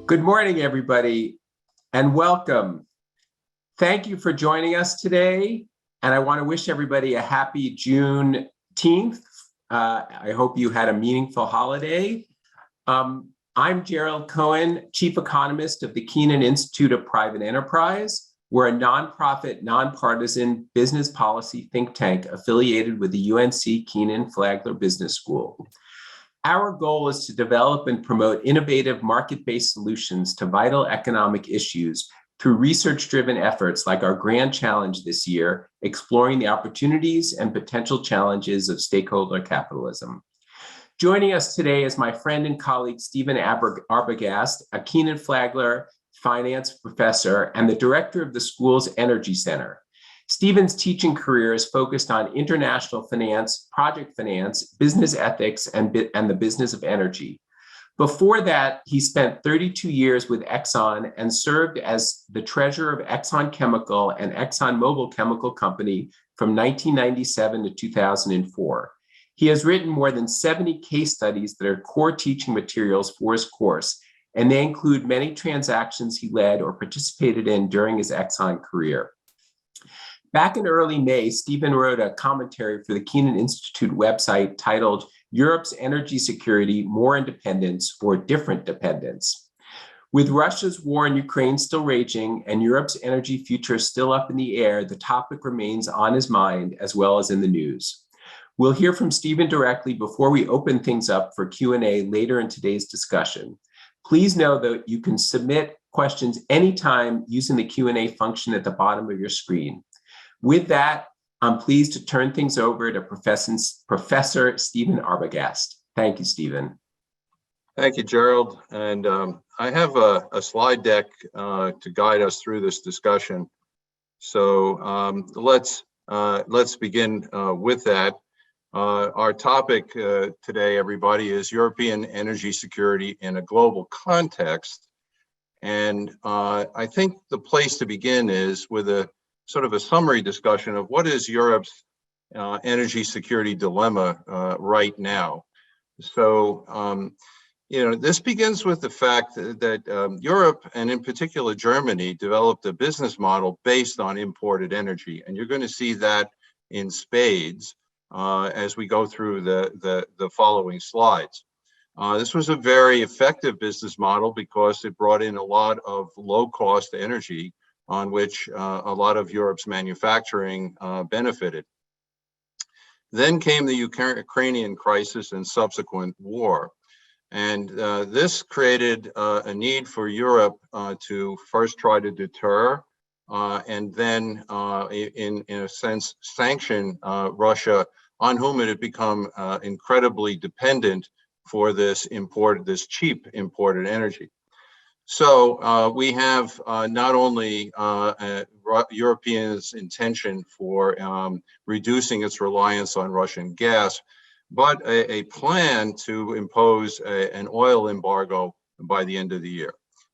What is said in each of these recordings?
Good morning, everybody, and welcome. Thank you for joining us today, and I want to wish everybody a happy Juneteenth. I hope you had a meaningful holiday. I'm Gerald Cohen, Chief Economist of the Kenan Institute of Private Enterprise. We're a nonprofit, nonpartisan business policy think tank affiliated with the UNC Kenan-Flagler Business School. Our goal is to develop and promote innovative market-based solutions to vital economic issues through research-driven efforts like our grand challenge this year, exploring the opportunities and potential challenges of stakeholder capitalism. Joining us today is my friend and colleague, Stephen Arbogast, a Kenan-Flagler finance professor and the director of the school's Energy Center. Stephen's teaching career is focused on international finance, project finance, business ethics, and the business of energy. Before that, he spent 32 years with Exxon and served as the treasurer of Exxon Chemical and ExxonMobil Chemical Company from 1997 to 2004. He has written more than 70 case studies that are core teaching materials for his course, and they include many transactions he led or participated in during his Exxon career. Back in early May, Stephen wrote a commentary for the Kenan Institute website titled Europe's Energy Security, More Independence or Different Dependence. With Russia's war in Ukraine still raging and Europe's energy future still up in the air, the topic remains on his mind as well as in the news. We'll hear from Stephen directly before we open things up for Q&A later in today's discussion. Please know that you can submit questions anytime using the Q&A function at the bottom of your screen. With that, I'm pleased to turn things over to Professor Stephen Arbogast. Thank you, Stephen. Thank you, Gerald. And I have a slide deck to guide us through this discussion. So let's begin with that. Our topic today, everybody, is European energy security in a global context. And I think the place to begin is with a sort of a summary discussion of what is Europe's energy security dilemma right now. So, this begins with the fact that Europe, and in particular Germany, developed a business model based on imported energy. And you're going to see that in spades as we go through the following slides. This was a very effective business model because it brought in a lot of low-cost energy on which a lot of Europe's manufacturing benefited. Then came the Ukrainian crisis and subsequent war. And this created a need for Europe to first try to deter and then, in a sense, sanction Russia, on whom it had become incredibly dependent for this cheap imported energy. So we have not only Europeans' intention for reducing its reliance on Russian gas, but a plan to impose an oil embargo by the end of the year.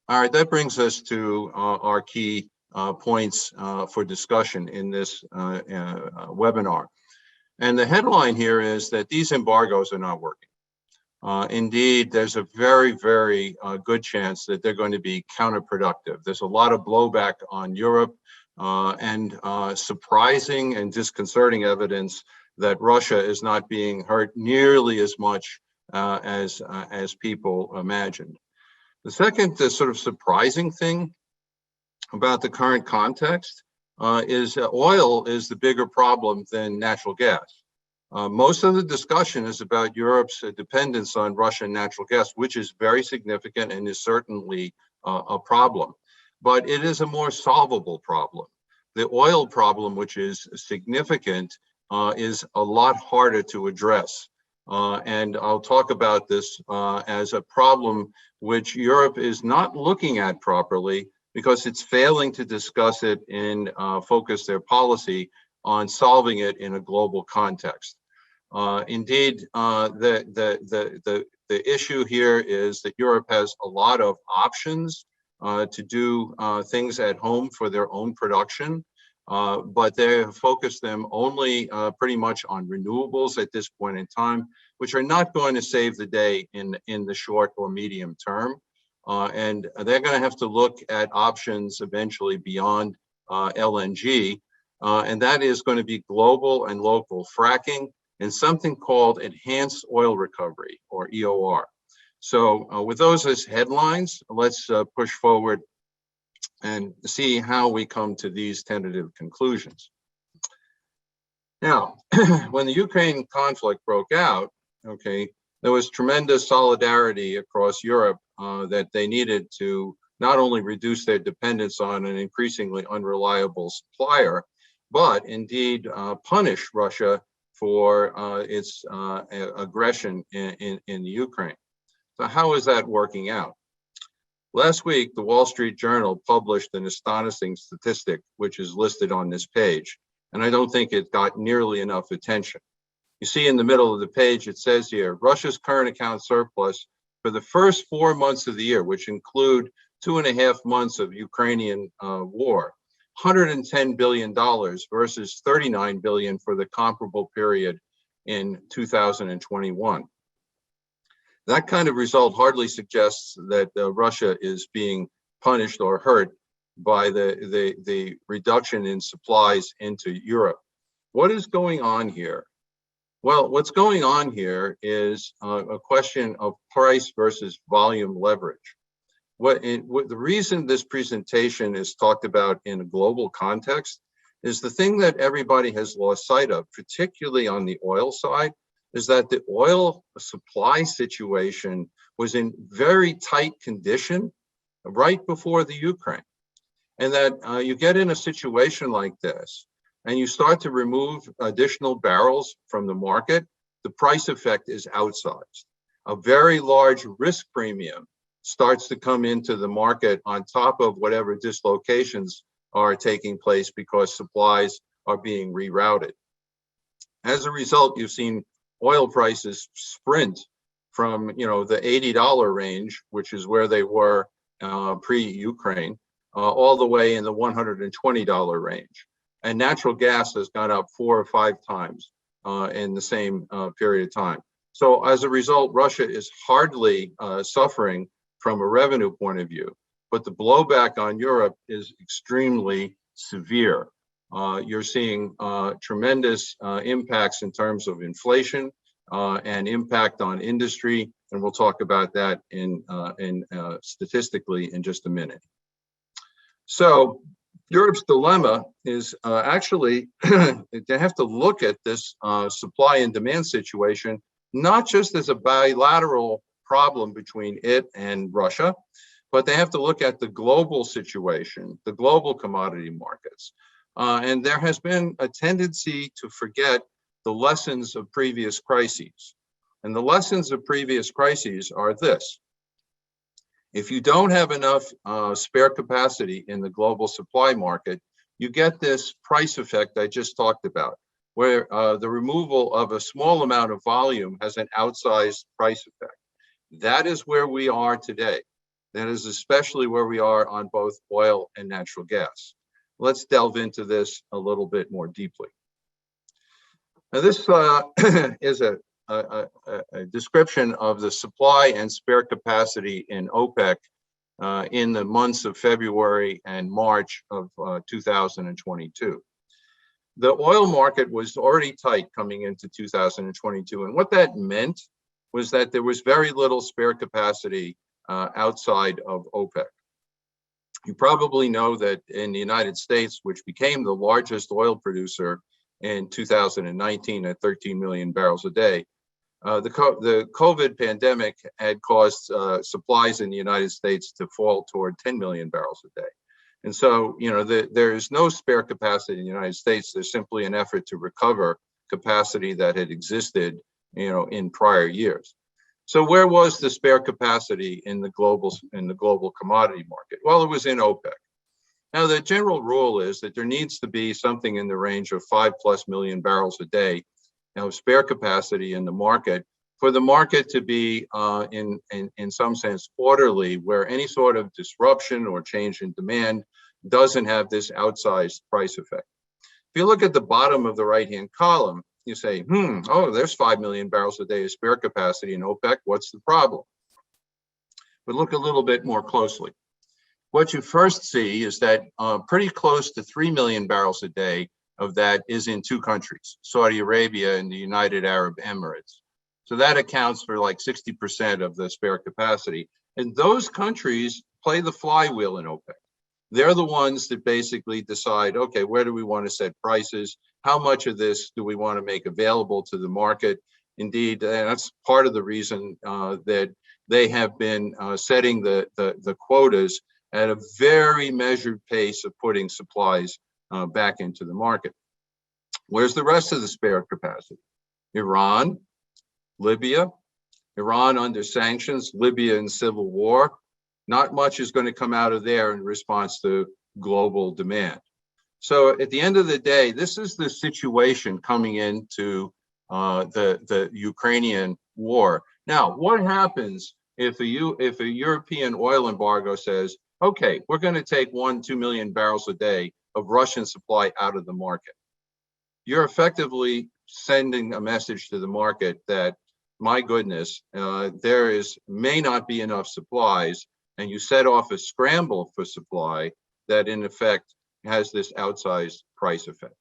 All right, that brings us to our key points for discussion in this webinar. And the headline here is that these embargoes are not working. Indeed, there's a very, very good chance that they're going to be counterproductive. There's a lot of blowback on Europe and surprising and disconcerting evidence that Russia is not being hurt nearly as much as people imagined. The second sort of surprising thing about the current context is oil is the bigger problem than natural gas. Most of the discussion is about Europe's dependence on Russian natural gas, which is very significant and is certainly a problem. But it is a more solvable problem. The oil problem, which is significant, is a lot harder to address. And I'll talk about this as a problem which Europe is not looking at properly because it's failing to discuss it and focus their policy on solving it in a global context. Indeed, the issue here is that Europe has a lot of options to do things at home for their own production, but they have focused them only pretty much on renewables at this point in time, which are not going to save the day in the short or medium term. and they're going to have to look at options eventually beyond LNG, and that is going to be global and local fracking and something called enhanced oil recovery, or EOR. So with those as headlines, let's push forward and see how we come to these tentative conclusions. Now, when the Ukraine conflict broke out, okay, there was tremendous solidarity across Europe that they needed to not only reduce their dependence on an increasingly unreliable supplier, but indeed punish Russia for its aggression in the Ukraine. So how is that working out? Last week, the Wall Street Journal published an astonishing statistic, which is listed on this page, and I don't think it got nearly enough attention. You see in the middle of the page, it says here, Russia's current account surplus for the first 4 months of the year, which include 2.5 months of Ukrainian war, $110 billion versus $39 billion for the comparable period in 2021. That kind of result hardly suggests that Russia is being punished or hurt by the reduction in supplies into Europe. What is going on here? Well, what's going on here is a question of price versus volume leverage. The reason this presentation is talked about in a global context is the thing that everybody has lost sight of, particularly on the oil side, is that the oil supply situation was in very tight condition right before the Ukraine. And that you get in a situation like this, and you start to remove additional barrels from the market, the price effect is outsized. A very large risk premium starts to come into the market on top of whatever dislocations are taking place because supplies are being rerouted. As a result, you've seen oil prices sprint from the $80 range, which is where they were pre-Ukraine, all the way in the $120 range. And natural gas has gone up 4 or 5 times in the same period of time. So as a result, Russia is hardly suffering from a revenue point of view, but the blowback on Europe is extremely severe. You're seeing tremendous impacts in terms of inflation and impact on industry, and we'll talk about that in statistically in just a minute. So Europe's dilemma is actually they have to look at this supply and demand situation not just as a bilateral problem between it and Russia, but they have to look at the global situation, the global commodity markets. And there has been a tendency to forget the lessons of previous crises. And the lessons of previous crises are this. If you don't have enough spare capacity in the global supply market, you get this price effect I just talked about, where the removal of a small amount of volume has an outsized price effect. That is where we are today. That is especially where we are on both oil and natural gas. Let's delve into this a little bit more deeply. Now, this is a description of the supply and spare capacity in OPEC in the months of February and March of 2022. The oil market was already tight coming into 2022, and what that meant was that there was very little spare capacity outside of OPEC. You probably know that in the United States, which became the largest oil producer in 2019 at 13 million barrels a day, the COVID pandemic had caused supplies in the United States to fall toward 10 million barrels a day. And so, there is no spare capacity in the United States. There's simply an effort to recover capacity that had existed, in prior years. So where was the spare capacity in the global commodity market? Well, it was in OPEC. Now, the general rule is that there needs to be something in the range of 5+ million barrels a day of spare capacity in the market for the market to be in some sense orderly, where any sort of disruption or change in demand doesn't have this outsized price effect. If you look at the bottom of the right-hand column, you say, there's 5 million barrels a day of spare capacity in OPEC. What's the problem? But look a little bit more closely. What you first see is that pretty close to 3 million barrels a day of that is in two countries, Saudi Arabia and the United Arab Emirates. So that accounts for like 60% of the spare capacity. And those countries play the flywheel in OPEC. They're the ones that basically decide, okay, where do we want to set prices? How much of this do we want to make available to the market? Indeed, that's part of the reason that they have been setting the quotas at a very measured pace of putting supplies back into the market. Where's the rest of the spare capacity? Iran, Libya, Iran under sanctions, Libya in civil war. Not much is going to come out of there in response to global demand. So at the end of the day, this is the situation coming into the Ukrainian war. Now, what happens if a European oil embargo says, okay, we're going to take 1-2 million barrels a day of Russian supply out of the market? You're effectively sending a message to the market that, my goodness, there may not be enough supplies, and you set off a scramble for supply that in effect has this outsized price effect.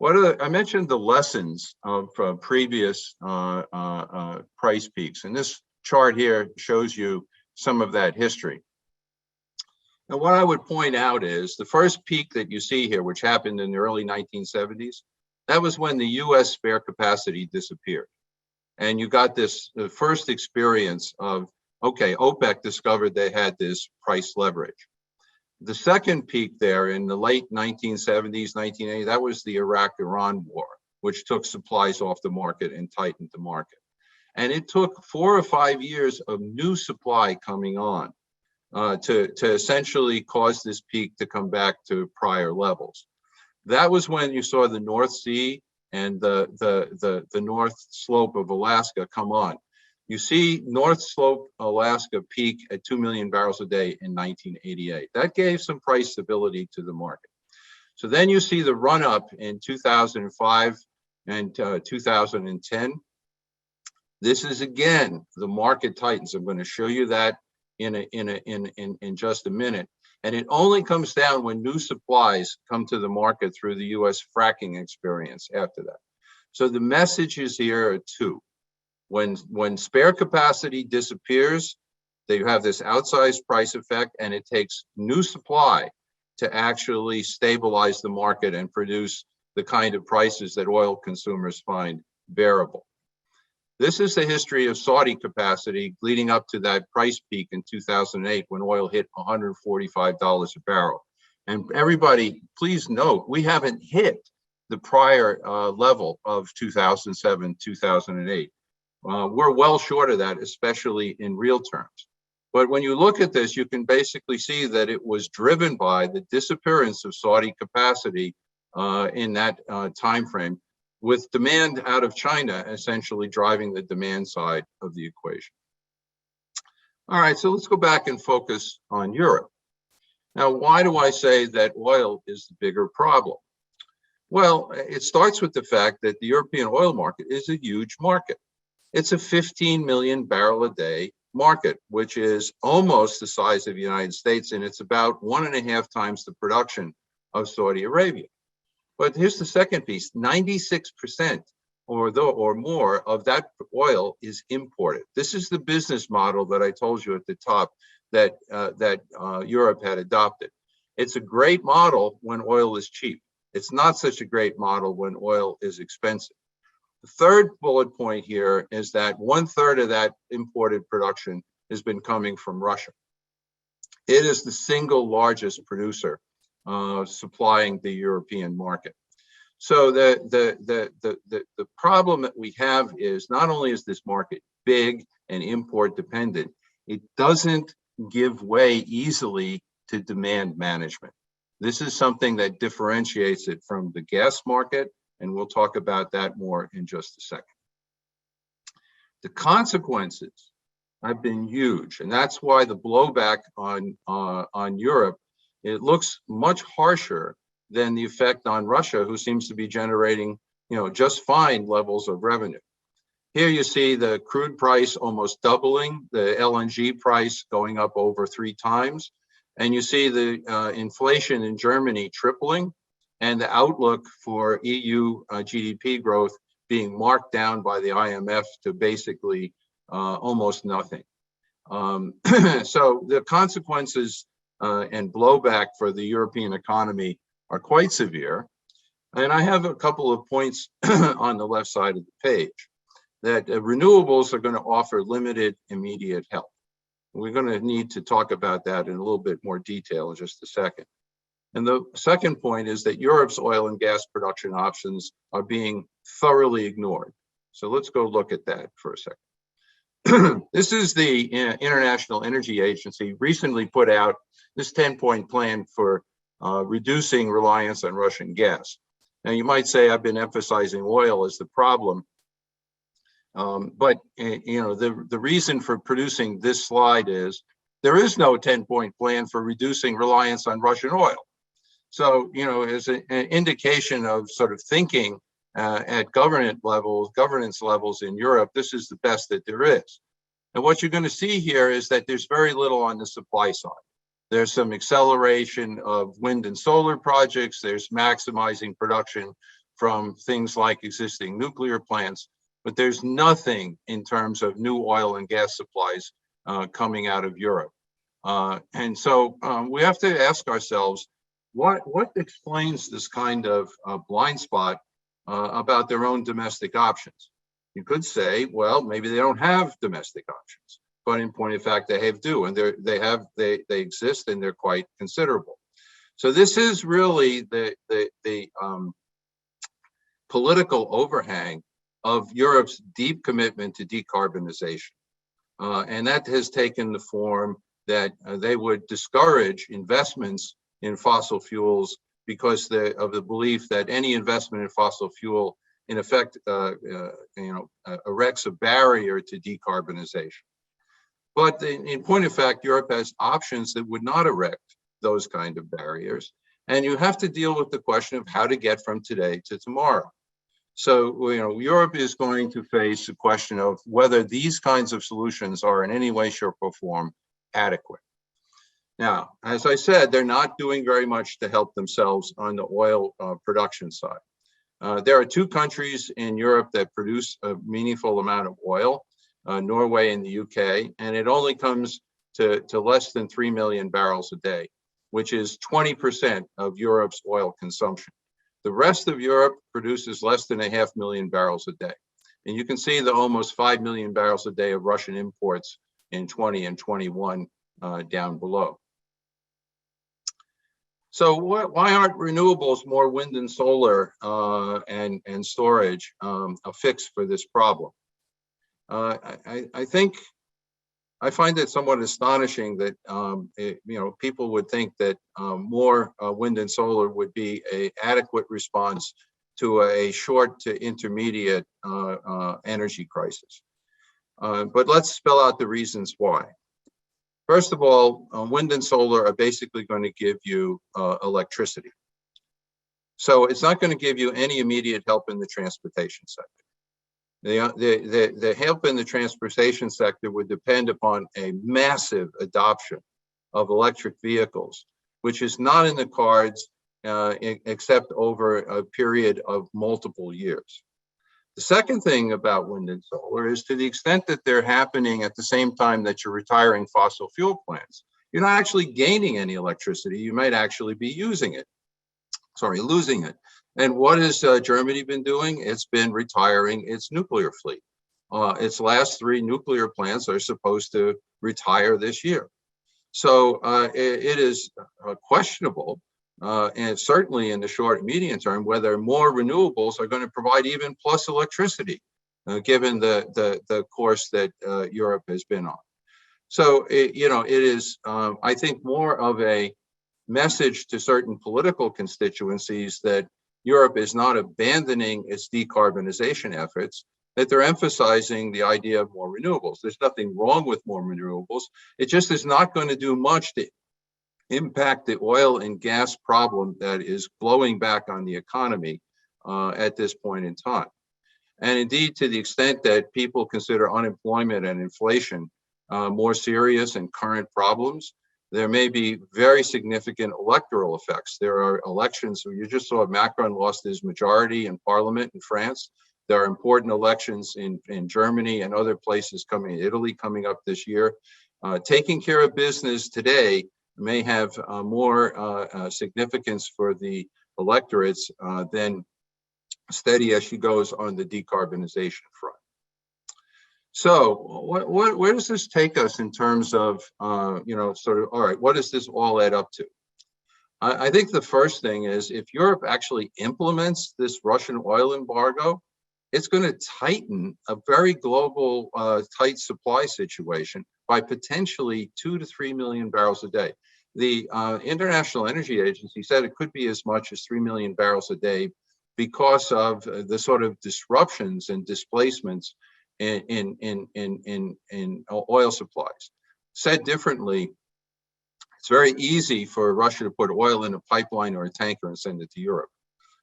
I mentioned the lessons of previous price peaks, and this chart here shows you some of that history. Now, what I would point out is the first peak that you see here, which happened in the early 1970s, that was when the US spare capacity disappeared. And you got this first experience of, okay, OPEC discovered they had this price leverage. The second peak there in the late 1970s, 1980s, that was the Iraq-Iran war, which took supplies off the market and tightened the market. And it took 4 or 5 years of new supply coming on to essentially cause this peak to come back to prior levels. That was when you saw the North Sea and the North Slope of Alaska come on. You see North Slope Alaska peak at 2 million barrels a day in 1988. That gave some price stability to the market. So then you see the run up in 2005 and 2010. This is again, the market tightens. I'm going to show you that in just a minute. And it only comes down when new supplies come to the market through the US fracking experience after that. So the messages here are two. When spare capacity disappears, they have this outsized price effect, and it takes new supply to actually stabilize the market and produce the kind of prices that oil consumers find bearable. This is the history of Saudi capacity leading up to that price peak in 2008 when oil hit $145 a barrel. And everybody, please note, we haven't hit the prior level of 2007, 2008. We're well short of that, especially in real terms. But when you look at this, you can basically see that it was driven by the disappearance of Saudi capacity in that time frame, with demand out of China essentially driving the demand side of the equation. All right, so let's go back and focus on Europe. Now, why do I say that oil is the bigger problem? Well, it starts with the fact that the European oil market is a huge market. It's a 15 million barrel a day market, which is almost the size of the United States, and it's about 1.5 times the production of Saudi Arabia. But here's the second piece: 96% or more of that oil is imported. This is the business model that I told you at the top that Europe had adopted. It's a great model when oil is cheap. It's not such a great model when oil is expensive. The third bullet point here is that 1/3 of that imported production has been coming from Russia. It is the single largest producer supplying the European market. So the problem that we have is not only is this market big and import dependent, it doesn't give way easily to demand management. This is something that differentiates it from the gas market, and we'll talk about that more in just a second. The consequences have been huge, and that's why the blowback on Europe, it looks much harsher than the effect on Russia, who seems to be generating, just fine levels of revenue. Here you see the crude price almost doubling, the LNG price going up over 3 times. And you see the inflation in Germany tripling, and the outlook for EU GDP growth being marked down by the IMF to basically almost nothing. So the consequences and blowback for the European economy are quite severe. And I have a couple of points on the left side of the page that renewables are going to offer limited immediate help. We're going to need to talk about that in a little bit more detail in just a second. And the second point is that Europe's oil and gas production options are being thoroughly ignored. So let's go look at that for a second. This is the International Energy Agency recently put out this 10-point plan for reducing reliance on Russian gas. Now, you might say I've been emphasizing oil as the problem, but the reason for producing this slide is there is no 10-point plan for reducing reliance on Russian oil. So, as an indication of sort of thinking at governance levels in Europe, this is the best that there is. And what you're going to see here is that there's very little on the supply side. There's some acceleration of wind and solar projects. There's maximizing production from things like existing nuclear plants, but there's nothing in terms of new oil and gas supplies coming out of Europe. And so we have to ask ourselves, what explains this kind of blind spot about their own domestic options? You could say, well, maybe they don't have domestic options, but in point of fact, they do, and they exist, and they're quite considerable. So this is really the political overhang of Europe's deep commitment to decarbonization, and that has taken the form that they would discourage investments in fossil fuels because of the belief that any investment in fossil fuel, in effect, erects a barrier to decarbonization. But in point of fact, Europe has options that would not erect those kind of barriers. And you have to deal with the question of how to get from today to tomorrow. So, Europe is going to face the question of whether these kinds of solutions are in any way, shape, or form adequate. Now, as I said, they're not doing very much to help themselves on the oil production side. There are 2 countries in Europe that produce a meaningful amount of oil, Norway and the UK, and it only comes to less than 3 million barrels a day, which is 20% of Europe's oil consumption. The rest of Europe produces less than 500,000 barrels a day. And you can see the almost 5 million barrels a day of Russian imports in 20 and 21 down below. So why aren't renewables, more wind and solar and storage a fix for this problem? I think I find it somewhat astonishing that people would think that more wind and solar would be an adequate response to a short to intermediate energy crisis. But let's spell out the reasons why. First of all, wind and solar are basically going to give you electricity. So it's not going to give you any immediate help in the transportation sector. The help in the transportation sector would depend upon a massive adoption of electric vehicles, which is not in the cards except over a period of multiple years. The second thing about wind and solar is to the extent that they're happening at the same time that you're retiring fossil fuel plants, you're not actually gaining any electricity. You might actually be losing it. And what has Germany been doing? It's been retiring its nuclear fleet. Its last 3 nuclear plants are supposed to retire this year. So it is questionable, and certainly in the short and medium term, whether more renewables are going to provide even plus electricity, given the course that Europe has been on. So, it is, I think, more of a message to certain political constituencies that Europe is not abandoning its decarbonization efforts, that they're emphasizing the idea of more renewables. There's nothing wrong with more renewables. It just is not going to do much to impact the oil and gas problem that is blowing back on the economy at this point in time. And indeed, to the extent that people consider unemployment and inflation more serious and current problems, there may be very significant electoral effects. There are elections, you just saw Macron lost his majority in parliament in France. There are important elections in Germany and other places coming, Italy coming up this year. Taking care of business today may have more significance for the electorates than steady as she goes on the decarbonization front. So where does this take us in terms of, sort of, all right, what does this all add up to? I think the first thing is if Europe actually implements this Russian oil embargo, it's going to tighten a very global tight supply situation by potentially 2 to 3 million barrels a day. The International Energy Agency said it could be as much as 3 million barrels a day because of the sort of disruptions and displacements in oil supplies. Said differently, it's very easy for Russia to put oil in a pipeline or a tanker and send it to Europe.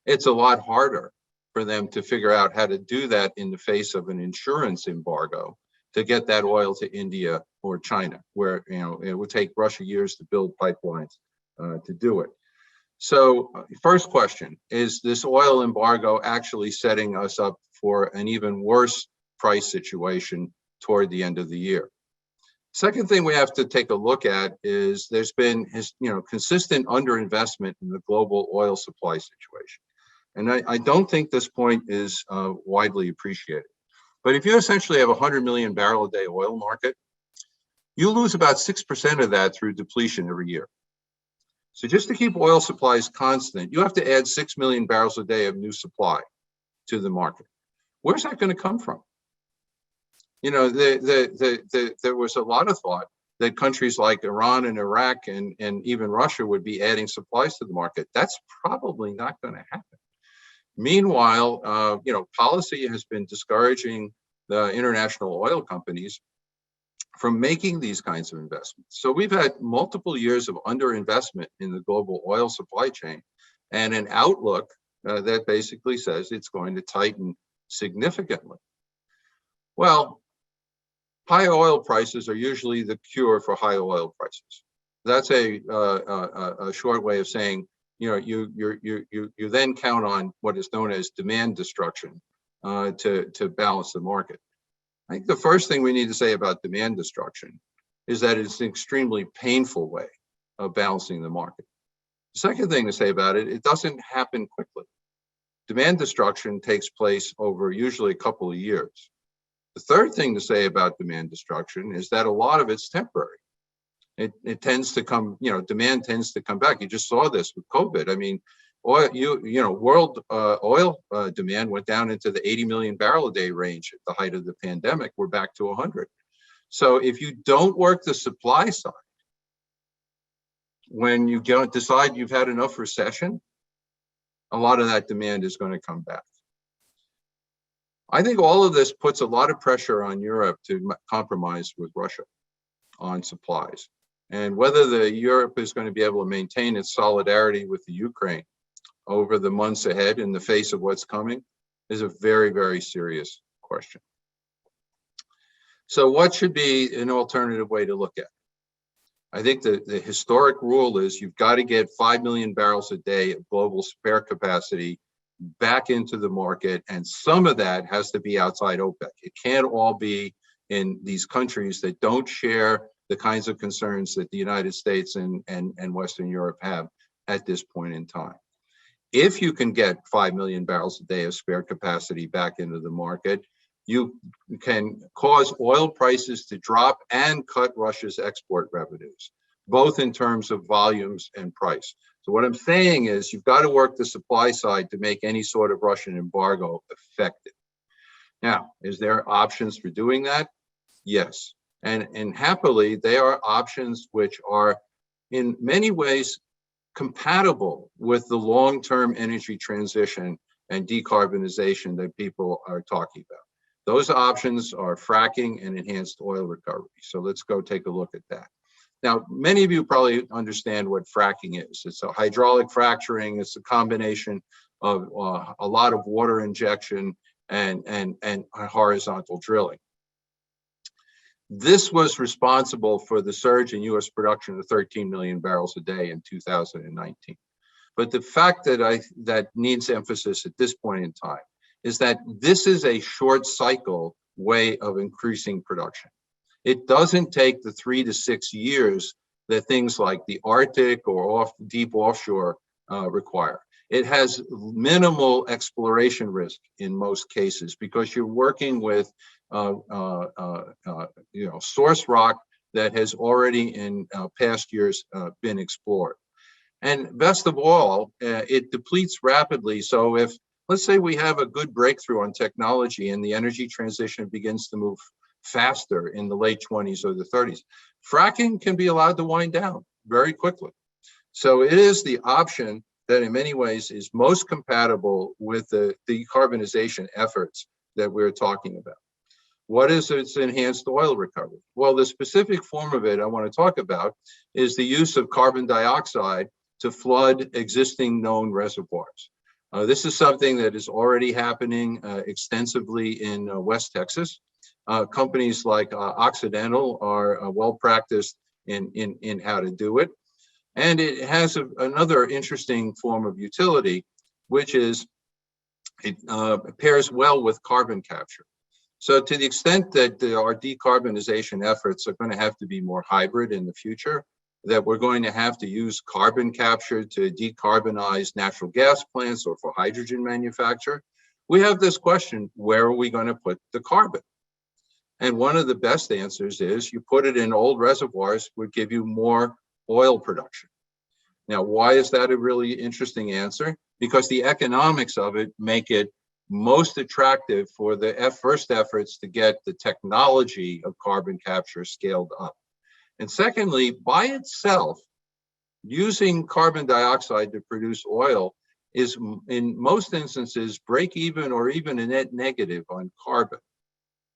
It's a lot harder for them to figure out how to do that in the face of an insurance embargo to get that oil to India or China, where it would take Russia years to build pipelines to do it. So first question, is this oil embargo actually setting us up for an even worse price situation toward the end of the year? Second thing we have to take a look at is there's been consistent underinvestment in the global oil supply situation. And I don't think this point is widely appreciated. But if you essentially have a 100 million barrel a day oil market, you lose about 6% of that through depletion every year. So just to keep oil supplies constant, you have to add 6 million barrels a day of new supply to the market. Where's that going to come from? There was a lot of thought that countries like Iran and Iraq and even Russia would be adding supplies to the market. That's probably not going to happen. Meanwhile, policy has been discouraging the international oil companies from making these kinds of investments. So we've had multiple years of underinvestment in the global oil supply chain and an outlook that basically says it's going to tighten significantly. Well, high oil prices are usually the cure for high oil prices. That's a short way of saying, you then count on what is known as demand destruction to balance the market. I think the first thing we need to say about demand destruction is that it's an extremely painful way of balancing the market. The second thing to say about it, it doesn't happen quickly. Demand destruction takes place over usually a couple of years. The third thing to say about demand destruction is that a lot of it's temporary. It tends to come, demand tends to come back. You just saw this with COVID. I mean, oil, world oil demand went down into the 80 million barrel a day range at the height of the pandemic. We're back to 100. So if you don't work the supply side, when you decide you've had enough recession, a lot of that demand is going to come back. I think all of this puts a lot of pressure on Europe to compromise with Russia on supplies. And whether Europe is going to be able to maintain its solidarity with the Ukraine over the months ahead in the face of what's coming is a very, very serious question. So what should be an alternative way to look at it? I think the historic rule is you've got to get 5 million barrels a day of global spare capacity back into the market, and some of that has to be outside OPEC. It can't all be in these countries that don't share the kinds of concerns that the United States and Western Europe have at this point in time. If you can get 5 million barrels a day of spare capacity back into the market, you can cause oil prices to drop and cut Russia's export revenues, both in terms of volumes and price. So what I'm saying is you've got to work the supply side to make any sort of Russian embargo effective. Now, is there options for doing that? Yes. And happily, they are options which are in many ways compatible with the long-term energy transition and decarbonization that people are talking about. Those options are fracking and enhanced oil recovery. So let's go take a look at that. Now, many of you probably understand what fracking is. It's a hydraulic fracturing. It's a combination of a lot of water injection and horizontal drilling. This was responsible for the surge in U.S. production of 13 million barrels a day in 2019. But the fact that needs emphasis at this point in time is that this is a short cycle way of increasing production. It doesn't take the 3 to 6 years that things like the Arctic or deep offshore require. It has minimal exploration risk in most cases because you're working with source rock that has already in past years been explored. And best of all, it depletes rapidly. So if, let's say we have a good breakthrough on technology and the energy transition begins to move faster in the late 20s or the 30s, fracking can be allowed to wind down very quickly. So it is the option that in many ways is most compatible with the decarbonization efforts that we're talking about. What is its enhanced oil recovery? Well, the specific form of it I want to talk about is the use of carbon dioxide to flood existing known reservoirs. This is something that is already happening extensively in West Texas. Companies like Occidental are well practiced in how to do it. And it has another interesting form of utility, which is it pairs well with carbon capture. So to the extent that our decarbonization efforts are going to have to be more hybrid in the future, that we're going to have to use carbon capture to decarbonize natural gas plants or for hydrogen manufacture, we have this question, where are we going to put the carbon? And one of the best answers is you put it in old reservoirs, would give you more oil production. Now, why is that a really interesting answer? Because the economics of it make it most attractive for the first efforts to get the technology of carbon capture scaled up. And secondly, by itself, using carbon dioxide to produce oil is in most instances break even or even a net negative on carbon.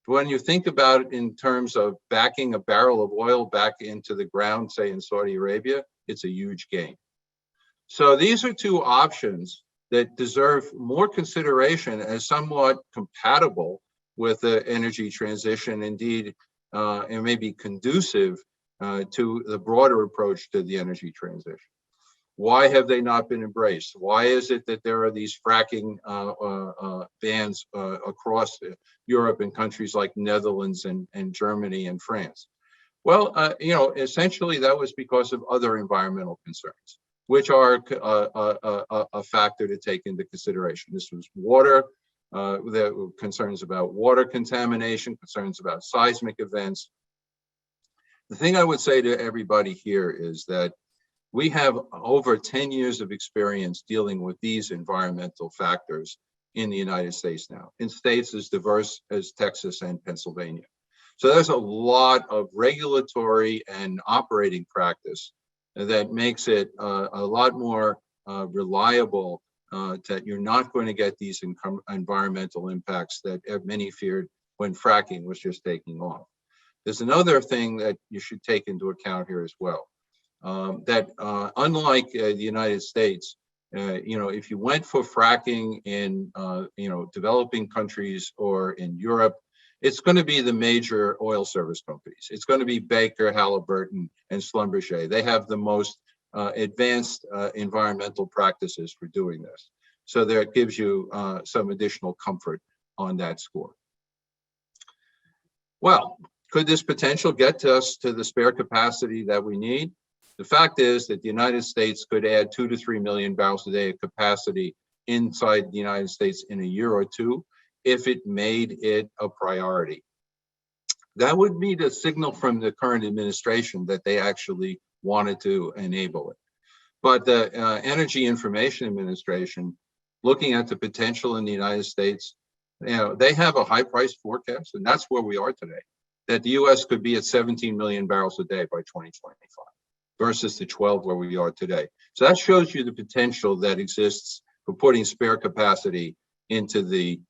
When you think about it in terms of backing a barrel of oil back into the ground, say in Saudi Arabia, it's a huge gain. So these are two options that deserve more consideration as somewhat compatible with the energy transition, indeed, and may be conducive to the broader approach to the energy transition. Why have they not been embraced? Why is it that there are these fracking bans across Europe in countries like Netherlands and Germany and France? Well, essentially that was because of other environmental concerns, which are a factor to take into consideration. This was water, there were concerns about water contamination, concerns about seismic events. The thing I would say to everybody here is that we have over 10 years of experience dealing with these environmental factors in the United States now, in states as diverse as Texas and Pennsylvania. So there's a lot of regulatory and operating practice that makes it a lot more reliable that you're not going to get these environmental impacts that many feared when fracking was just taking off. There's another thing that you should take into account here as well. That unlike the United States, if you went for fracking in developing countries or in Europe, it's going to be the major oil service companies. It's going to be Baker, Halliburton, and Schlumberger. They have the most advanced environmental practices for doing this. So that gives you some additional comfort on that score. Well, could this potential get us to the spare capacity that we need? The fact is that the United States could add 2 to 3 million barrels a day of capacity inside the United States in a year or two if it made it a priority. That would be the signal from the current administration that they actually wanted to enable it. But the Energy Information Administration, looking at the potential in the United States, they have a high price forecast, and that's where we are today, that the US could be at 17 million barrels a day by 2025 versus the 12 where we are today. So that shows you the potential that exists for putting spare capacity into the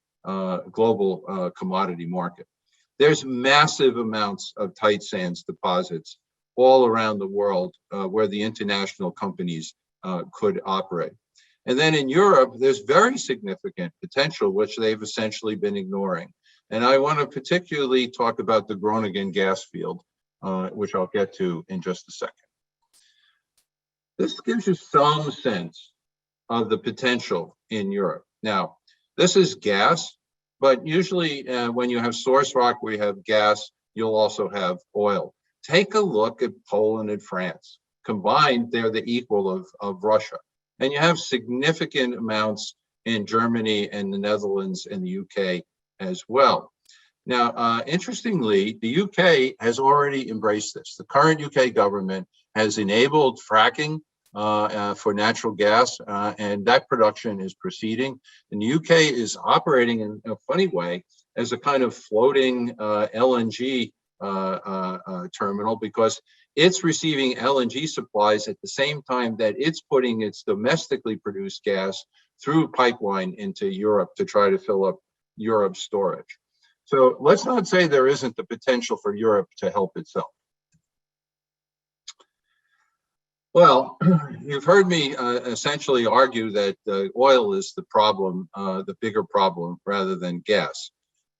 global commodity market. There's massive amounts of tight sands deposits all around the world where the international companies could operate. And then in Europe, there's very significant potential, which they've essentially been ignoring. And I want to particularly talk about the Groningen gas field, which I'll get to in just a second. This gives you some sense of the potential in Europe. Now, this is gas, but usually when you have source rock where you have gas, you'll also have oil. Take a look at Poland and France. Combined, they're the equal of Russia. And you have significant amounts in Germany and the Netherlands and the UK as well. Now, interestingly, the UK has already embraced this. The current UK government has enabled fracking for natural gas, and that production is proceeding. And the UK is operating in a funny way as a kind of floating LNG terminal, because it's receiving LNG supplies at the same time that it's putting its domestically produced gas through a pipeline into Europe to try to fill up Europe's storage. So let's not say there isn't the potential for Europe to help itself. Well, you've heard me essentially argue that oil is the problem, the bigger problem, rather than gas.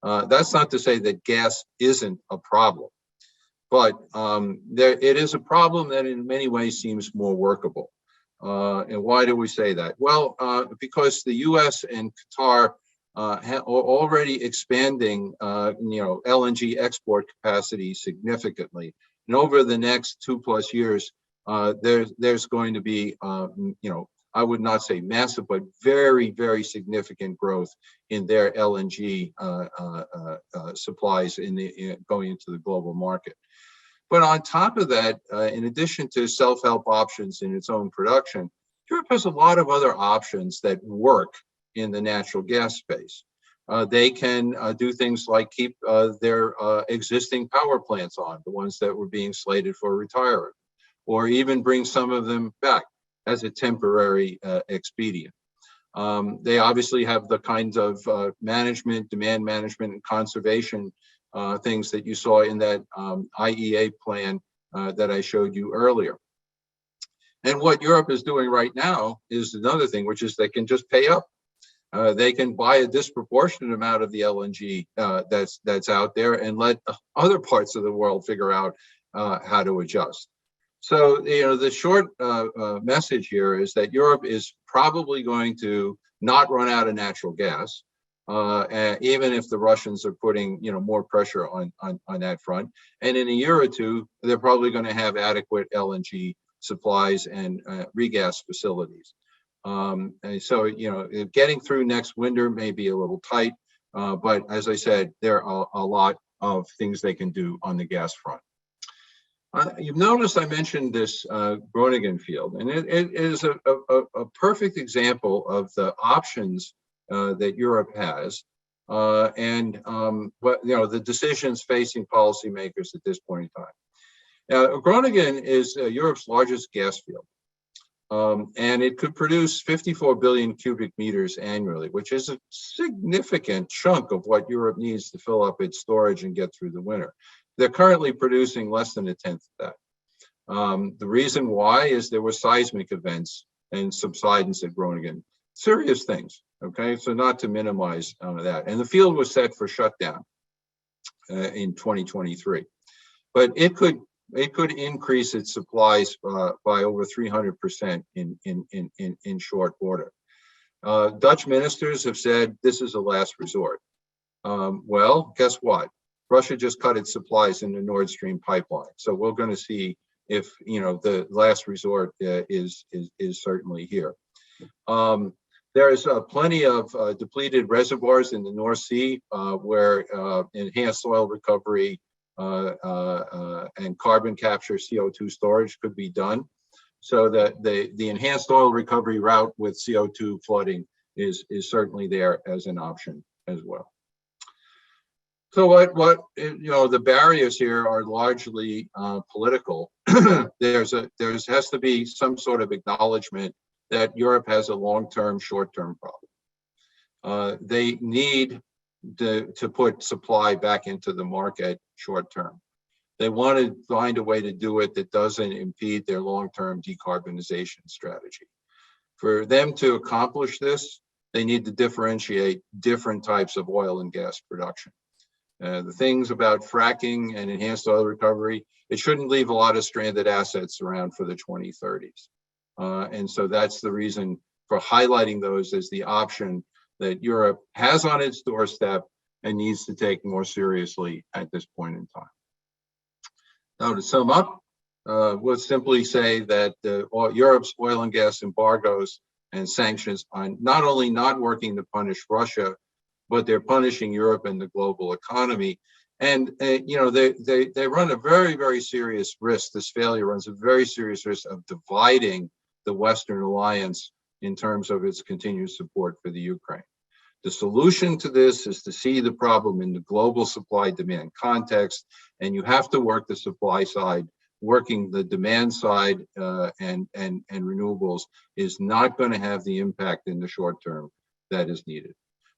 That's not to say that gas isn't a problem, but it is a problem that in many ways seems more workable. And why do we say that? Well, because the US and Qatar are already expanding, LNG export capacity significantly. And over the next 2+ years, there's going to be, I would not say massive, but very, very significant growth in their LNG supplies going into the global market. But on top of that, in addition to self-help options in its own production, Europe has a lot of other options that work in the natural gas space. They can do things like keep their existing power plants on, the ones that were being slated for retirement, or even bring some of them back as a temporary expedient. They obviously have the kinds of management, demand management, and conservation things that you saw in that IEA plan that I showed you earlier. And what Europe is doing right now is another thing, which is they can just pay up. They can buy a disproportionate amount of the LNG that's out there and let other parts of the world figure out how to adjust. So, the short message here is that Europe is probably going to not run out of natural gas, even if the Russians are putting, more pressure on that front. And in a year or two, they're probably going to have adequate LNG supplies and regas facilities. And so, getting through next winter may be a little tight, but as I said, there are a lot of things they can do on the gas front. You've noticed I mentioned this Groningen field, and it is a perfect example of the options that Europe has, and the decisions facing policymakers at this point in time. Now, Groningen is Europe's largest gas field, and it could produce 54 billion cubic meters annually, which is a significant chunk of what Europe needs to fill up its storage and get through the winter. They're currently producing less than 1/10 of that. The reason why is there were seismic events and subsidence at Groningen. Serious things, okay? So not to minimize that. And the field was set for shutdown in 2023. But it could increase its supplies by over 300% in short order. Dutch ministers have said this is a last resort. Well, guess what? Russia just cut its supplies in the Nord Stream pipeline. So we're going to see if, the last resort is certainly here. There's plenty of depleted reservoirs in the North Sea where enhanced soil recovery and carbon capture, CO2 storage could be done. So that the enhanced oil recovery route with CO2 flooding is certainly there as an option as well. So what the barriers here are largely political. There has to be some sort of acknowledgement that Europe has a long-term, short-term problem. They need to put supply back into the market short-term. They want to find a way to do it that doesn't impede their long-term decarbonization strategy. For them to accomplish this, they need to differentiate different types of oil and gas production. The things about fracking and enhanced oil recovery, it shouldn't leave a lot of stranded assets around for the 2030s. And so that's the reason for highlighting those as the option that Europe has on its doorstep and needs to take more seriously at this point in time. Now, to sum up, we'll simply say that Europe's oil and gas embargoes and sanctions are not only not working to punish Russia, but they're punishing Europe and the global economy. And they run a very, very serious risk. This failure runs a very serious risk of dividing the Western alliance in terms of its continued support for the Ukraine. The solution to this is to see the problem in the global supply-demand context, and you have to work the supply side. Working the demand side and renewables is not going to have the impact in the short term that is needed.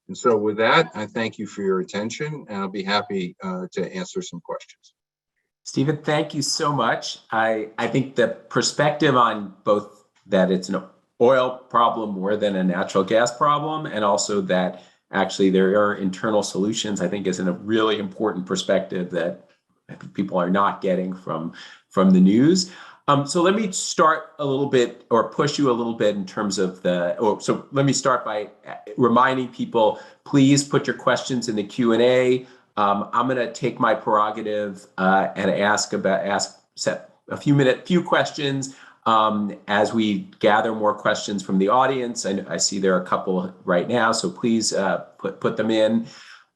And so with that, I thank you for your attention, and I'll be happy to answer some questions. Stephen, thank you so much. I think the perspective on both that it's an oil problem more than a natural gas problem, and also that actually there are internal solutions, I think is a really important perspective that I think people are not getting from the news. So let me start a little bit, or push you a little bit in terms of so let me start by reminding people, please put your questions in the Q&A. I'm going to take my prerogative and set a few questions as we gather more questions from the audience. I see there are a couple right now, so please put them in.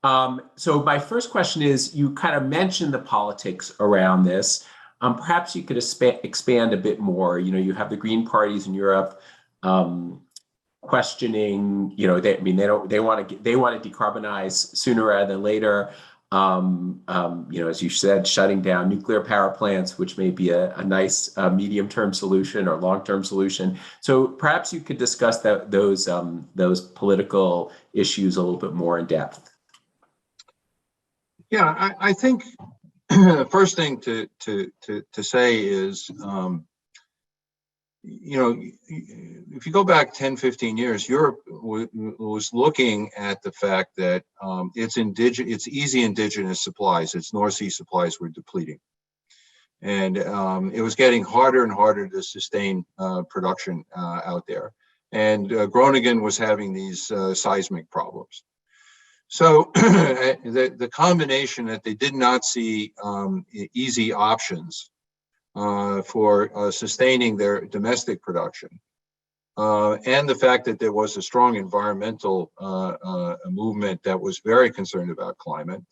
So my first question is, you kind of mentioned the politics around this. Perhaps you could expand a bit more. You have the Green parties in Europe questioning. They want to decarbonize sooner rather than later. As you said, shutting down nuclear power plants, which may be a nice medium-term solution or long-term solution. So perhaps you could discuss those political issues a little bit more in depth. Yeah, I think the first thing to say is, if you go back 10, 15 years, Europe was looking at the fact that its easy indigenous supplies, its North Sea supplies, were depleting. And it was getting harder and harder to sustain production out there. And Groningen was having these seismic problems. So the combination that they did not see easy options for sustaining their domestic production, and the fact that there was a strong environmental movement that was very concerned about climate,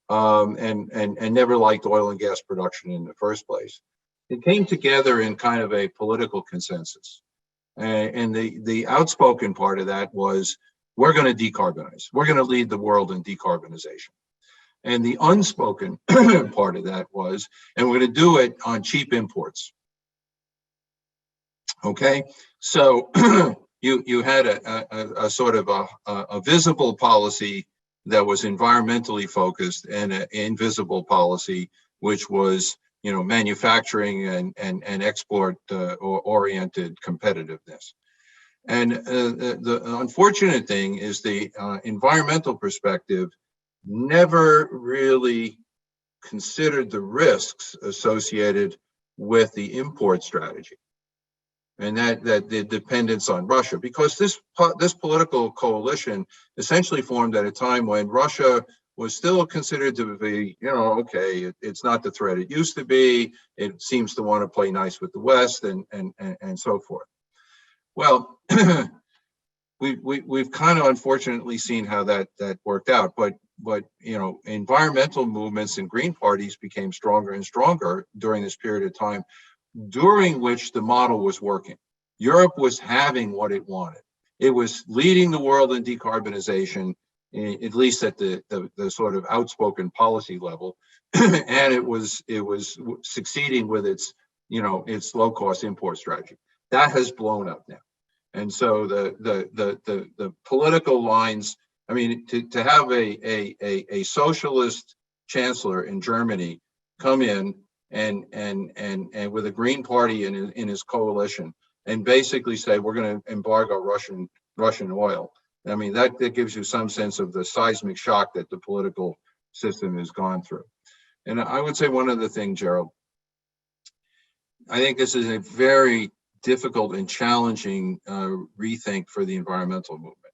and never liked oil and gas production in the first place, it came together in kind of a political consensus. And the outspoken part of that was, we're going to decarbonize. We're going to lead the world in decarbonization. And the unspoken part of that was, and we're going to do it on cheap imports. Okay, so you had a sort of a visible policy that was environmentally focused, and an invisible policy which was, manufacturing and export oriented competitiveness. And the unfortunate thing is the environmental perspective never really considered the risks associated with the import strategy, and that the dependence on Russia, because this political coalition essentially formed at a time when Russia was still considered to be, okay, it's not the threat it used to be. It seems to want to play nice with the West and so forth. Well, we've kind of unfortunately seen how that worked out, but environmental movements and Green parties became stronger and stronger during this period of time, during which the model was working. Europe was having what it wanted. It was leading the world in decarbonization, at least at the sort of outspoken policy level, and it was succeeding with its low cost import strategy. That has blown up now. And so the political lines, I mean, to have a socialist chancellor in Germany come in and with a Green party in his coalition and basically say we're going to embargo Russian oil. I mean, that gives you some sense of the seismic shock that the political system has gone through. And I would say one other thing, Gerald. I think this is a very difficult and challenging rethink for the environmental movement,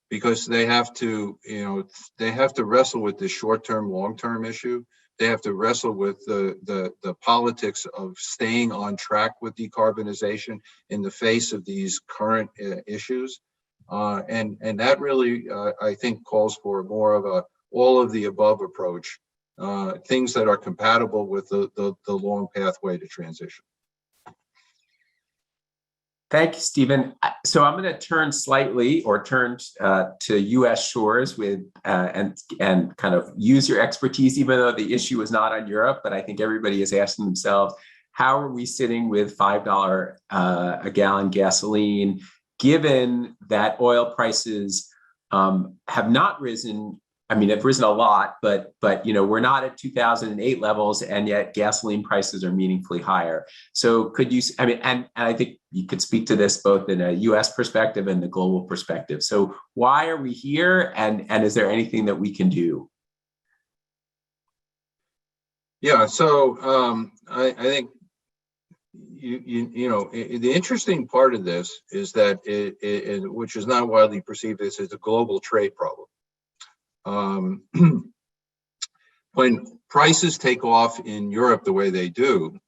because they have to wrestle with the short-term, long-term issue. They have to wrestle with the politics of staying on track with decarbonization in the face of these current issues. And that really, I think, calls for more of a all of the above approach, things that are compatible with the long pathway to transition. Thank you, Stephen. So I'm going to turn to U.S. shores with and kind of use your expertise, even though the issue is not on Europe. But I think everybody is asking themselves, how are we sitting with $5 a gallon gasoline, given that oil prices have not risen? I mean, they've risen a lot, but we're not at 2008 levels, and yet gasoline prices are meaningfully higher. So could you, and I think you could speak to this both in a US perspective and the global perspective. So why are we here, and is there anything that we can do? Yeah, so I think the interesting part of this is that which is not widely perceived, this is a global trade problem. When prices take off in Europe the way they do,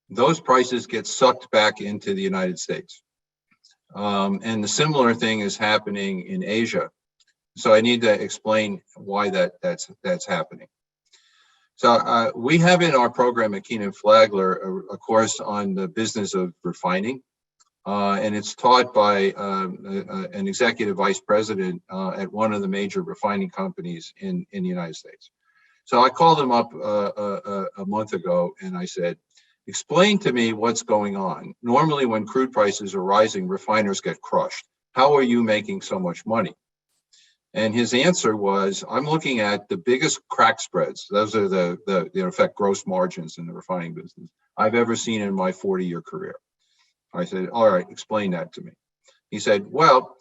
those prices get sucked back into the United States. And the similar thing is happening in Asia. So I need to explain why that's happening. So we have in our program at Kenan-Flagler a course on the business of refining. And it's taught by an executive vice president at one of the major refining companies in the United States. So I called him up a month ago and I said, explain to me what's going on. Normally when crude prices are rising, refiners get crushed. How are you making so much money? And his answer was, I'm looking at the biggest crack spreads. Those are the in effect, gross margins in the refining business I've ever seen in my 40-year career. I said, all right, explain that to me. He said, well,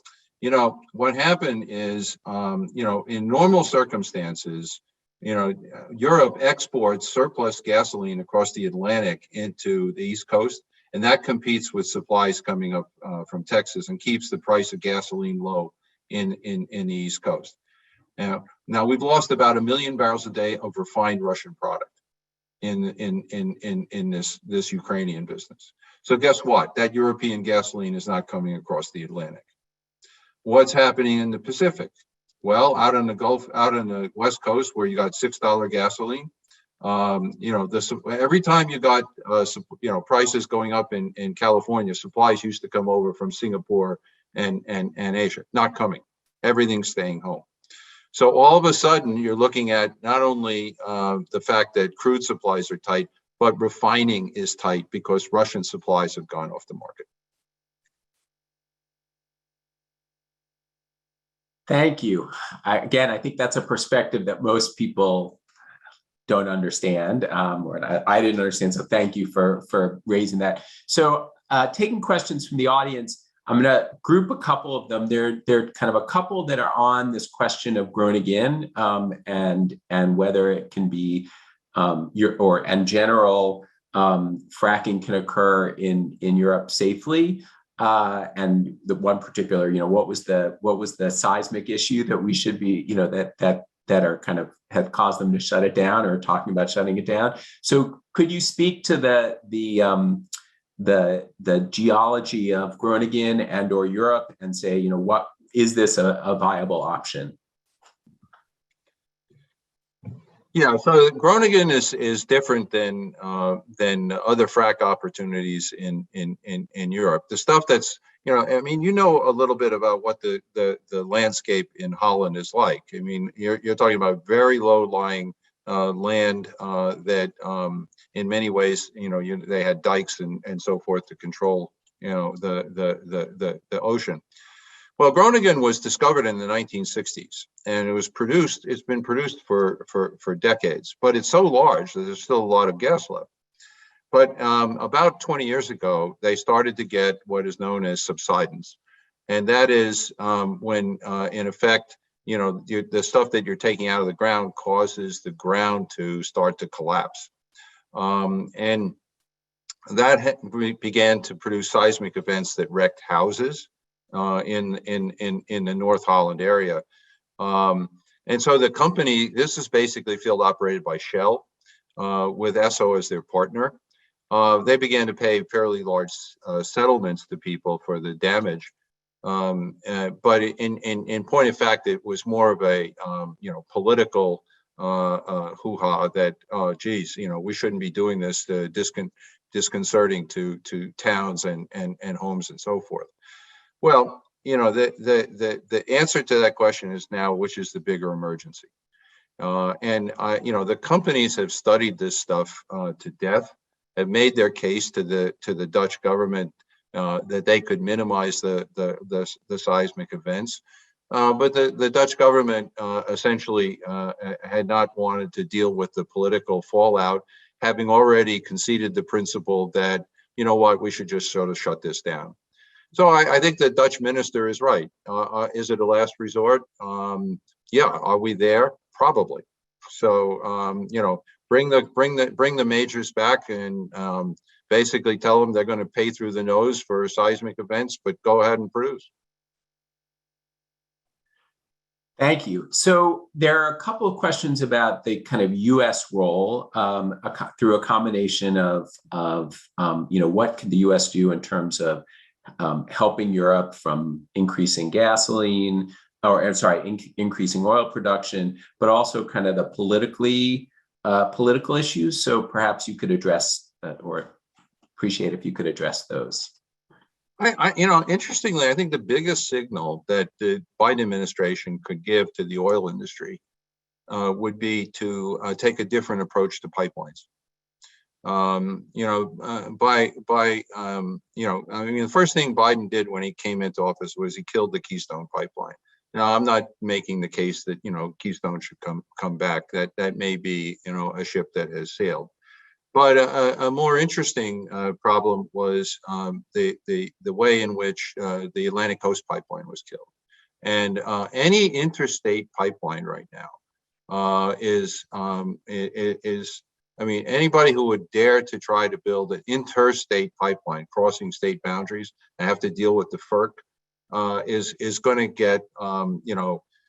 what happened is, in normal circumstances, Europe exports surplus gasoline across the Atlantic into the East Coast, and that competes with supplies coming up from Texas and keeps the price of gasoline low in the East Coast. Now we've lost about 1 million barrels a day of refined Russian product in this Ukrainian business. So guess what? That European gasoline is not coming across the Atlantic. What's happening in the Pacific? Well, out on the Gulf, out on the West Coast, where you got $6 gasoline, every time you got prices going up in California, supplies used to come over from Singapore and Asia. Not coming. Everything's staying home. So all of a sudden, you're looking at not only the fact that crude supplies are tight, but refining is tight because Russian supplies have gone off the market. Thank you. Again, I think that's a perspective that most people don't understand, or I didn't understand. So thank you for raising that. So taking questions from the audience, I'm going to group a couple of them. They're kind of a couple that are on this question of grown-again and whether it can be in general, fracking can occur in Europe safely. And the one particular, what was the seismic issue that we should be, that are kind of have caused them to shut it down or talking about shutting it down. So could you speak to the geology of Groningen and or Europe and say, what is this a viable option? Yeah, so Groningen is different than other frac opportunities in Europe. The stuff that's a little bit about what the landscape in Holland is like. I mean, you're talking about very low lying land that in many ways they had dikes and so forth to control the ocean. Well, Groningen was discovered in the 1960s, and it's been produced for decades, but it's so large that there's still a lot of gas left. But about 20 years ago, they started to get what is known as subsidence. And that is when, in effect, the stuff that you're taking out of the ground causes the ground to start to collapse. And that began to produce seismic events that wrecked houses in the North Holland area. And so the company, this is basically a field operated by Shell with Esso as their partner. They began to pay fairly large settlements to people for the damage. But in point of fact, it was more of a political hoo-ha that, geez, we shouldn't be doing this, disconcerting to towns and homes and so forth. Well, the answer to that question is now, which is the bigger emergency? The companies have studied this stuff to death, have made their case to the Dutch government that they could minimize the seismic events. But the Dutch government essentially had not wanted to deal with the political fallout, having already conceded the principle that, we should just sort of shut this down. So I think the Dutch minister is right. Is it a last resort? Yeah. Are we there? Probably. So, bring the majors back and basically tell them they're going to pay through the nose for seismic events, but go ahead and produce. Thank you. So there are a couple of questions about the kind of U.S. role through a combination of what can the U.S. do in terms of helping Europe from increasing gasoline, increasing oil production, but also kind of the political issues. So perhaps you could address or appreciate if you could address those. Interestingly, I think the biggest signal that the Biden administration could give to the oil industry would be to take a different approach to pipelines. The first thing Biden did when he came into office was he killed the Keystone pipeline. Now, I'm not making the case that Keystone should come back. That may be a ship that has sailed. But a more interesting problem was the way in which the Atlantic Coast Pipeline was killed. And any interstate pipeline right now anybody who would dare to try to build an interstate pipeline crossing state boundaries and have to deal with the FERC is going to get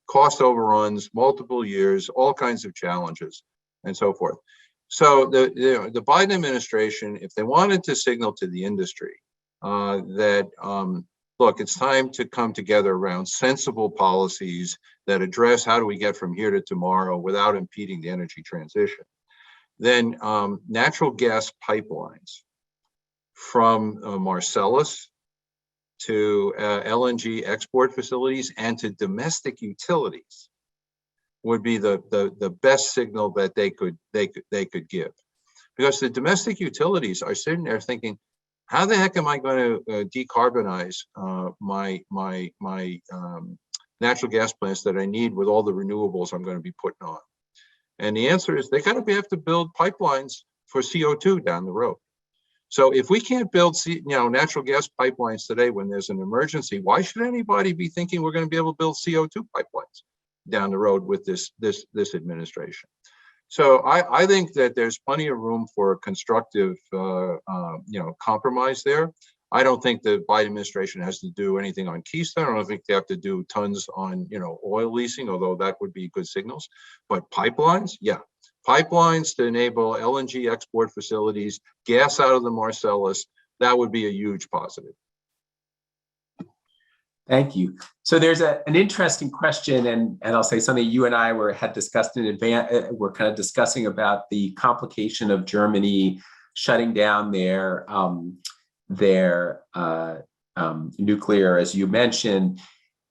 cost overruns, multiple years, all kinds of challenges, and so forth. So the Biden administration, if they wanted to signal to the industry that, look, it's time to come together around sensible policies that address how do we get from here to tomorrow without impeding the energy transition, then natural gas pipelines from Marcellus to LNG export facilities and to domestic utilities would be the best signal that they could give, because the domestic utilities are sitting there thinking, how the heck am I going to decarbonize my natural gas plants that I need with all the renewables I'm going to be putting on? And the answer is they got to have to build pipelines for CO2 down the road. So if we can't build natural gas pipelines today when there's an emergency, why should anybody be thinking we're going to be able to build CO2 pipelines down the road with this administration? So I think that there's plenty of room for a constructive compromise there. I don't think the Biden administration has to do anything on Keystone. I don't think they have to do tons on oil leasing, although that would be good signals. But pipelines, yeah. Pipelines to enable LNG export facilities, gas out of the Marcellus, that would be a huge positive. Thank you. So there's an interesting question, and I'll say something you and I had discussed in advance. We're kind of discussing about the complication of Germany shutting down their nuclear, as you mentioned,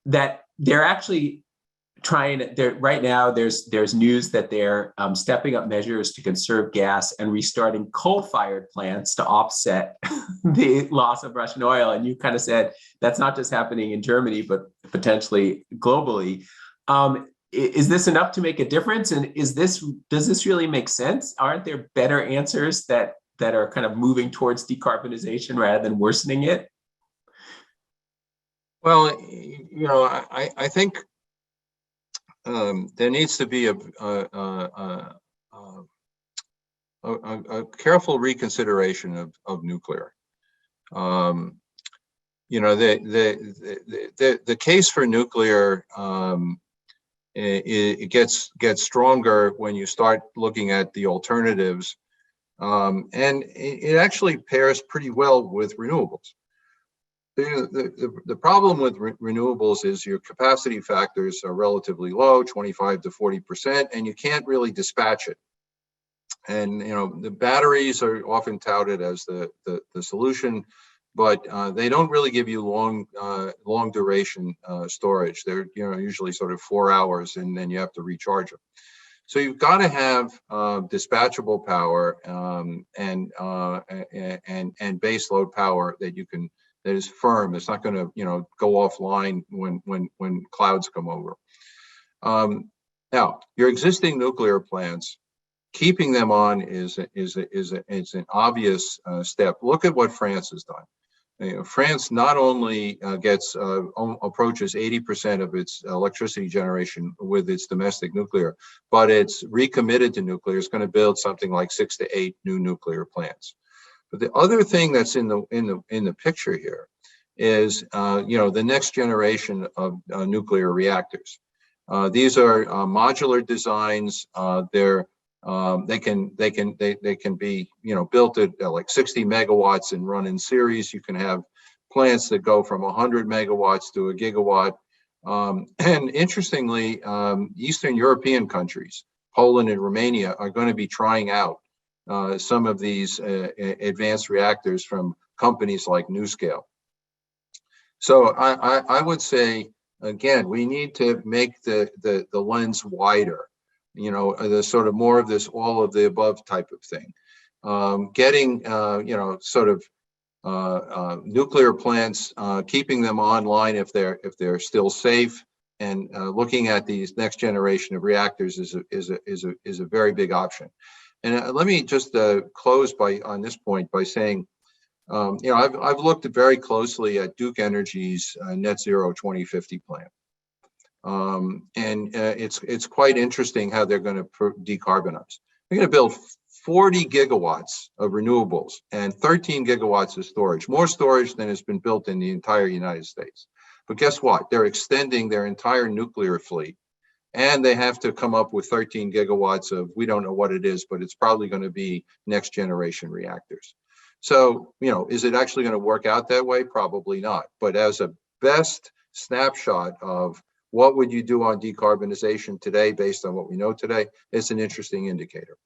that they're actually right now there's news that they're stepping up measures to conserve gas and restarting coal-fired plants to offset the loss of Russian oil. And you kind of said that's not just happening in Germany, but potentially globally. Is this enough to make a difference? And does this really make sense? Aren't there better answers that that are kind of moving towards decarbonization rather than worsening it? Well, I think there needs to be a careful reconsideration of nuclear. The case for nuclear it gets stronger when you start looking at the alternatives, and it actually pairs pretty well with renewables. The problem with renewables is your capacity factors are relatively low, 25 to 40%, and you can't really dispatch it. And the batteries are often touted as the solution, but they don't really give you long duration storage. They're usually sort of 4 hours, and then you have to recharge them. So you've got to have dispatchable power and base load power that is firm. It's not going to go offline when clouds come over. Now, your existing nuclear plants, keeping them on is an obvious step. Look at what France has done. France not only approaches 80% of its electricity generation with its domestic nuclear, but it's recommitted to nuclear. It's going to build something like 6 to 8 new nuclear plants. But the other thing that's in the picture here is the next generation of nuclear reactors. These are modular designs. They can be built at like 60 megawatts and run in series. You can have plants that go from 100 megawatts to a gigawatt. And interestingly, Eastern European countries, Poland and Romania, are going to be trying out some of these advanced reactors from companies like NuScale. So I would say, again, we need to make the lens wider. The sort of more of this all of the above type of thing. Getting nuclear plants, keeping them online if they're still safe, and looking at these next generation of reactors is a very big option. And let me just close on this point by saying, I've looked very closely at Duke Energy's Net Zero 2050 plan. It's quite interesting how they're going to decarbonize. They're going to build 40 gigawatts of renewables and 13 gigawatts of storage, more storage than has been built in the entire United States. But guess what? They're extending their entire nuclear fleet, and they have to come up with 13 gigawatts of, we don't know what it is, but it's probably going to be next generation reactors. So, is it actually going to work out that way? Probably not. But as a best snapshot of what would you do on decarbonization today based on what we know today, it's an interesting indicator.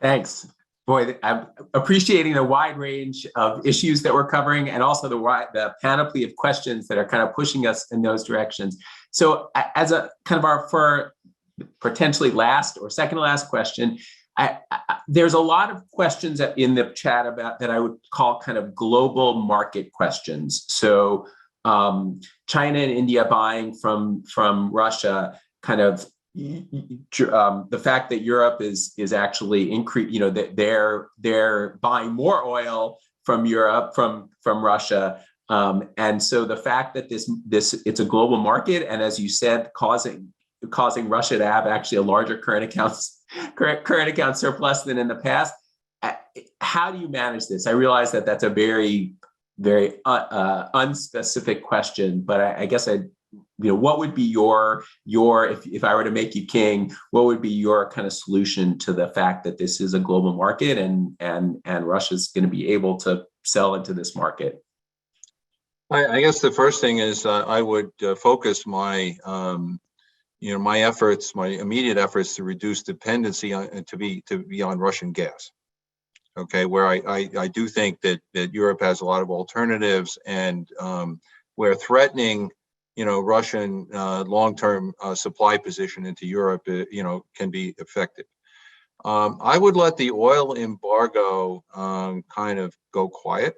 Thanks. Boy, I'm appreciating the wide range of issues that we're covering, and also the panoply of questions that are kind of pushing us in those directions. So as a kind of for potentially last or second to last question, there's a lot of questions in the chat about that I would call kind of global market questions. So China and India buying from Russia, kind of the fact that Europe is actually that they're buying more oil from Europe from Russia, and so the fact that it's a global market, and as you said, causing Russia to have actually a larger current account surplus than in the past. How do you manage this? I realize that that's a very unspecific question, but I guess what would be your if I were to make you king, what would be your kind of solution to the fact that this is a global market and Russia's going to be able to sell into this market? I guess the first thing is I would focus my my immediate efforts to reduce dependency to be on Russian gas. Okay, where I do think that Europe has a lot of alternatives, and where threatening Russian long-term supply position into Europe can be effective. I would let the oil embargo kind of go quiet.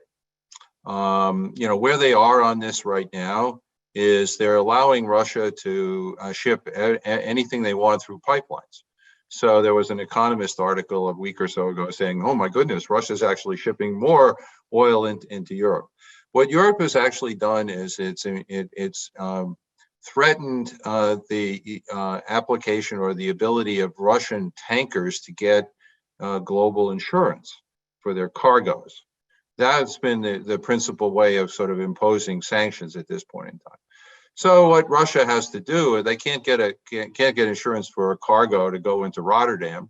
Where they are on this right now is they're allowing Russia to ship anything they want through pipelines. So there was an Economist article a week or so ago saying, oh my goodness, Russia's actually shipping more oil into Europe. What Europe has actually done is it's threatened the application or the ability of Russian tankers to get global insurance for their cargoes. That's been the principal way of sort of imposing sanctions at this point in time. So what Russia has to do, they can't get insurance for a cargo to go into Rotterdam.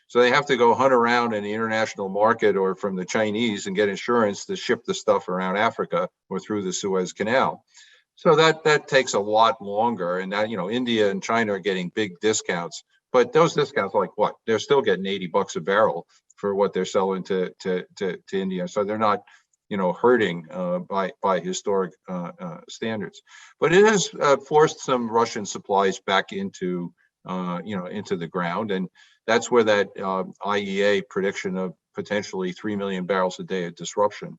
So they have to go hunt around in the international market or from the Chinese and get insurance to ship the stuff around Africa or through the Suez Canal. So that takes a lot longer. And that, India and China are getting big discounts, but those discounts, like what? They're still getting $80 a barrel for what they're selling to India. So they're not, hurting by historic standards. But it has forced some Russian supplies back into the ground, and that's where that IEA prediction of potentially 3 million barrels a day of disruption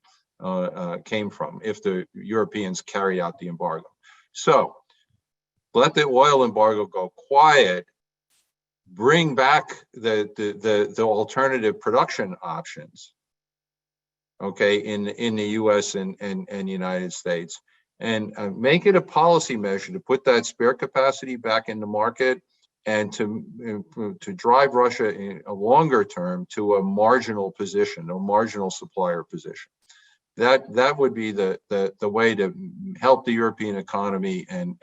came from if the Europeans carry out the embargo. So let the oil embargo go quiet, bring back the alternative production options, okay, in the US and United States, and make it a policy measure to put that spare capacity back in the market and to drive Russia in a longer term to a marginal position, a marginal supplier position. That would be the way to help the European economy and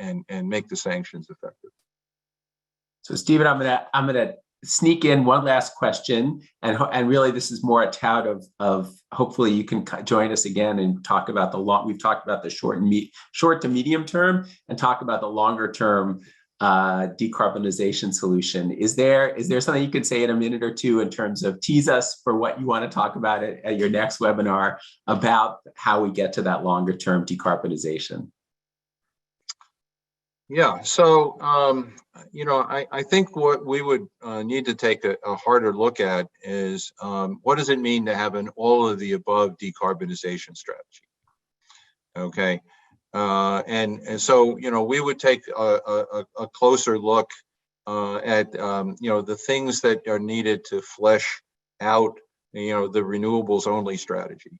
make the sanctions effective. So Stephen, I'm gonna sneak in one last question, and really this is more a tout of hopefully you can join us again and talk about we've talked about the short to medium term, and talk about the longer term decarbonization solution. Is there something you could say in a minute or two in terms of tease us for what you want to talk about at your next webinar about how we get to that longer term decarbonization? Yeah, so I think what we would need to take a harder look at is what does it mean to have an all of the above decarbonization strategy? Okay, and so we would take a closer look at the things that are needed to flesh out the renewables only strategy,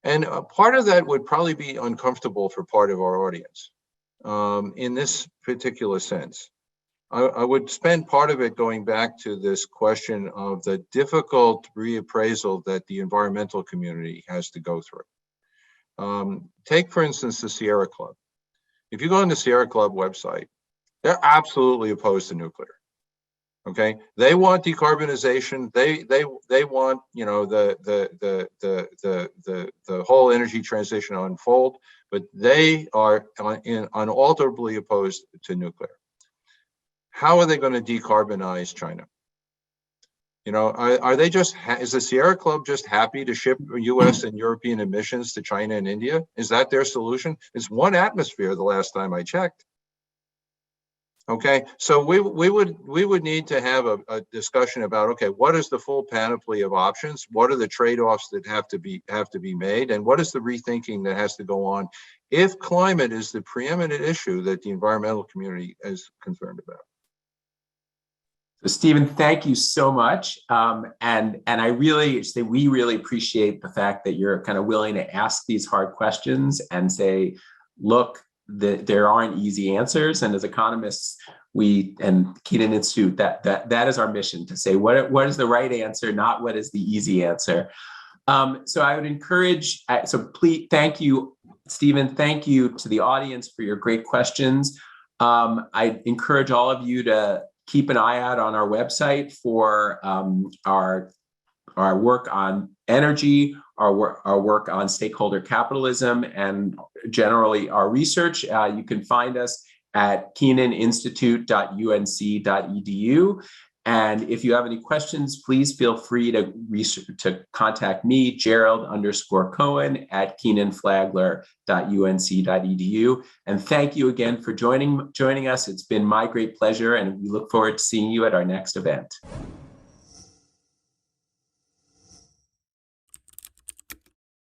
and part of that would probably be uncomfortable for part of our audience. In this particular sense, I would spend part of it going back to this question of the difficult reappraisal that the environmental community has to go through. Take, for instance, the Sierra Club. If you go on the Sierra Club website, they're absolutely opposed to nuclear. Okay, they want decarbonization. They want the whole energy transition to unfold, but they are unalterably opposed to nuclear. How are they going to decarbonize China? Are they just, is the Sierra Club just happy to ship US and European emissions to China and India? Is that their solution? It's one atmosphere the last time I checked. Okay, so we would need to have a discussion about, okay, what is the full panoply of options? What are the trade-offs that have to be made, and what is the rethinking that has to go on if climate is the preeminent issue that the environmental community is concerned about? So Stephen, thank you so much, and I really say we really appreciate the fact that you're kind of willing to ask these hard questions and say, look, there aren't easy answers, and as economists, we and Kenan Institute, that is our mission, to say what is the right answer, not what is the easy answer. So I would encourage. So please, thank you, Stephen. Thank you to the audience for your great questions. I encourage all of you to keep an eye out on our website for our work on energy, our work on stakeholder capitalism, and generally our research. You can find us at kenaninstitute.unc.edu. And if you have any questions, please feel free to contact me, Gerald_Cohen at Kenan-Flagler.unc.edu. And thank you again for joining us. It's been my great pleasure, and we look forward to seeing you at our next event.